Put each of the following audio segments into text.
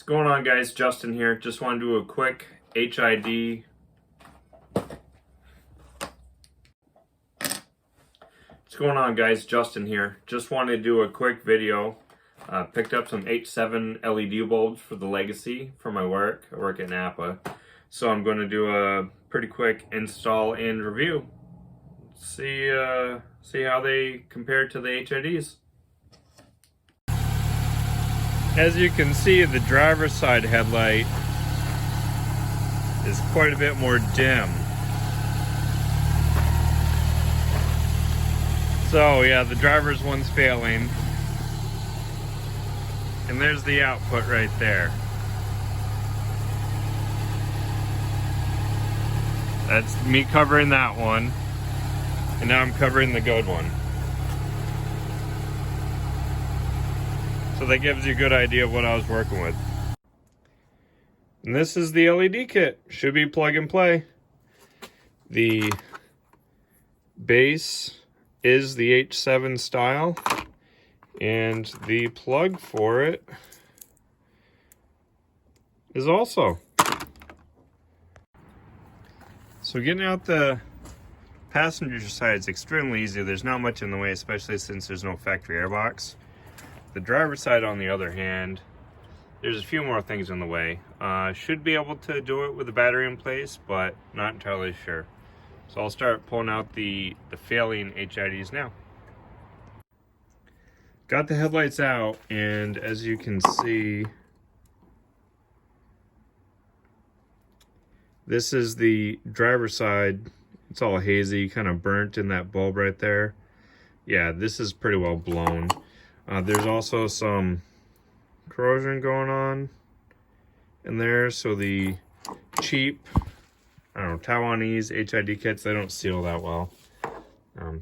What's going on, guys? Justin here. Just want to do a quick HID. What's going on, guys? Justin here. Just wanted to do a quick video. Picked up some H7 LED bulbs for the Legacy for my work. I work at NAPA. So I'm going to do a pretty quick install and review. See how they compare to the HIDs. As you can see, the driver's side headlight is quite a bit more dim. So yeah, the driver's one's failing. And there's the output right there. That's me covering that one. And now I'm covering the good one. So that gives you a good idea of what I was working with. And this is the LED kit. Should be plug and play. The base is the H7 style. And the plug for it is also. So getting out the passenger side is extremely easy. There's not much in the way, especially since there's no factory airbox. The driver's side, on the other hand, there's a few more things in the way. Should be able to do it with the battery in place, but not entirely sure. So I'll start pulling out the failing HIDs now. Got the headlights out, and as you can see, this is the driver's side. It's all hazy, kind of burnt in that bulb right there. Yeah, this is pretty well blown. There's also some corrosion going on in there, so the cheap, I don't know, Taiwanese HID kits, they don't seal that well.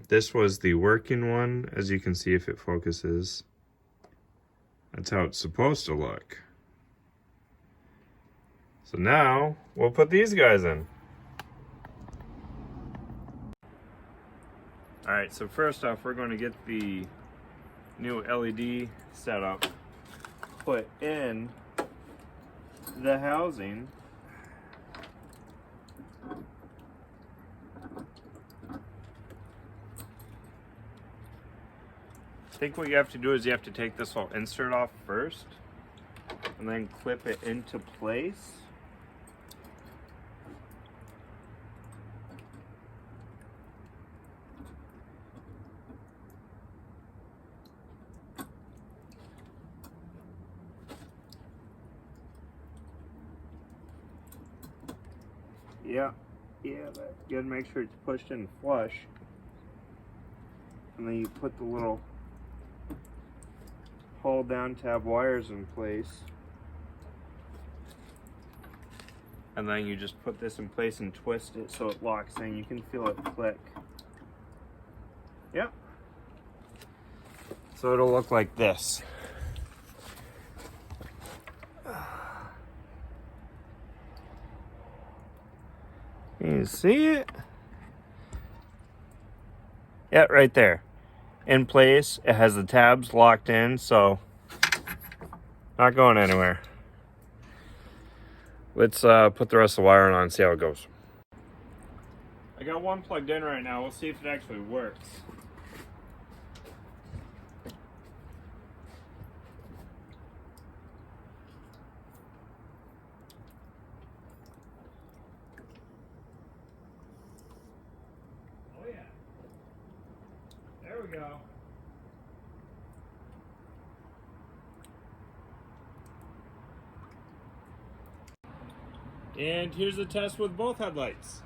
This was the working one, as you can see if it focuses. That's how it's supposed to look. So now, we'll put these guys in. Alright, so first off, we're going to get the new LED setup put in the housing. I think what you have to do is you have to take this whole insert off first and then clip it into place. Yeah, that's good. Make sure it's pushed in flush. And then you put the little hold down tab wires in place. And then you just put this in place and twist it so it locks in. You can feel it click. Yep. So it'll look like this. Can you see it? Yeah, right there. In place. It has the tabs locked in, so not going anywhere. Let's put the rest of the wiring on and see how it goes. I got one plugged in right now. We'll see if it actually works. There we go. And here's the test with both headlights.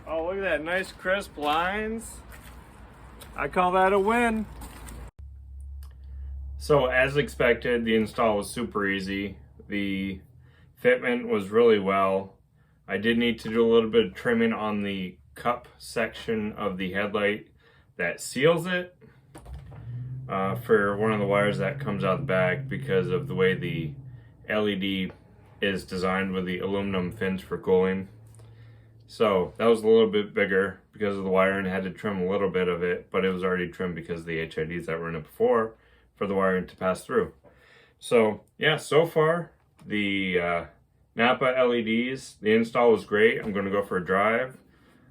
Oh, look at that nice crisp lines. I call that a win. So as expected, the install was super easy. The fitment was really well. I did need to do a little bit of trimming on the cup section of the headlight that seals it for one of the wires that comes out the back because of the way the LED is designed with the aluminum fins for cooling. So that was a little bit bigger because of the wiring. I had to trim a little bit of it, but it was already trimmed because of the HIDs that were in it before for the wiring to pass through. So yeah, so far the NAPA LEDs, the install was great. I'm going to go for a drive.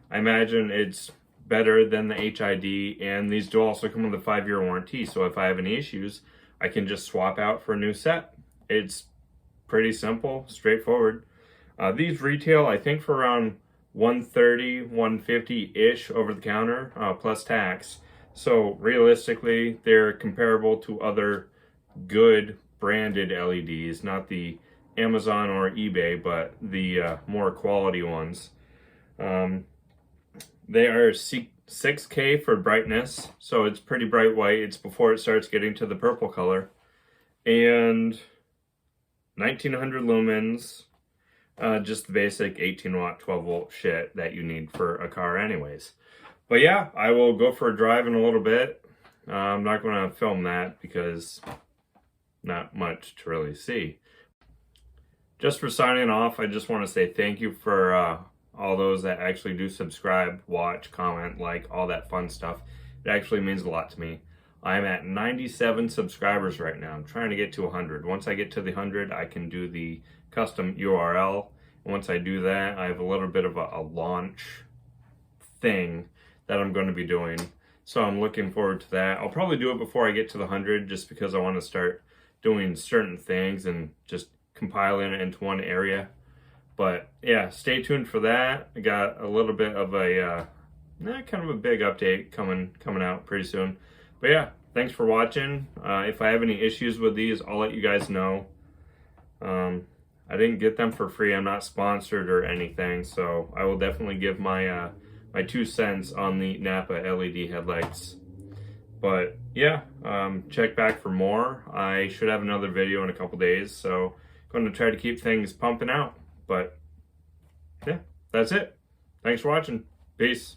I imagine it's better than the HID, and these do also come with a 5-year warranty. So if I have any issues, I can just swap out for a new set. It's pretty simple, straightforward. These retail, I think, for around $130, $150-ish over the counter, plus tax. So realistically, they're comparable to other good branded LEDs, not the Amazon or eBay, but the more quality ones. They are 6K for brightness, so it's pretty bright white. It's before it starts getting to the purple color. And 1900 lumens, just the basic 18 watt, 12 volt shit that you need for a car anyways. But yeah, I will go for a drive in a little bit. I'm not going to film that because not much to really see. Just for signing off, I just want to say thank you for all those that actually do subscribe, watch, comment, like, all that fun stuff. It actually means a lot to me. I'm at 97 subscribers right now. I'm trying to get to 100. Once I get to the 100, I can do the custom URL. Once I do that, I have a little bit of a launch thing that I'm going to be doing. So I'm looking forward to that. I'll probably do it before I get to the 100 just because I want to start doing certain things and just compiling it into one area. But yeah, stay tuned for that. I got a little bit of a kind of a big update coming out pretty soon. But yeah, thanks for watching. If I have any issues with these, I'll let you guys know. I didn't get them for free. I'm not sponsored or anything, so I will definitely give my my 2 cents on the NAPA LED headlights. But yeah, check back for more. I should have another video in a couple days, so I'm going to try to keep things pumping out. But yeah, that's it. Thanks for watching. Peace.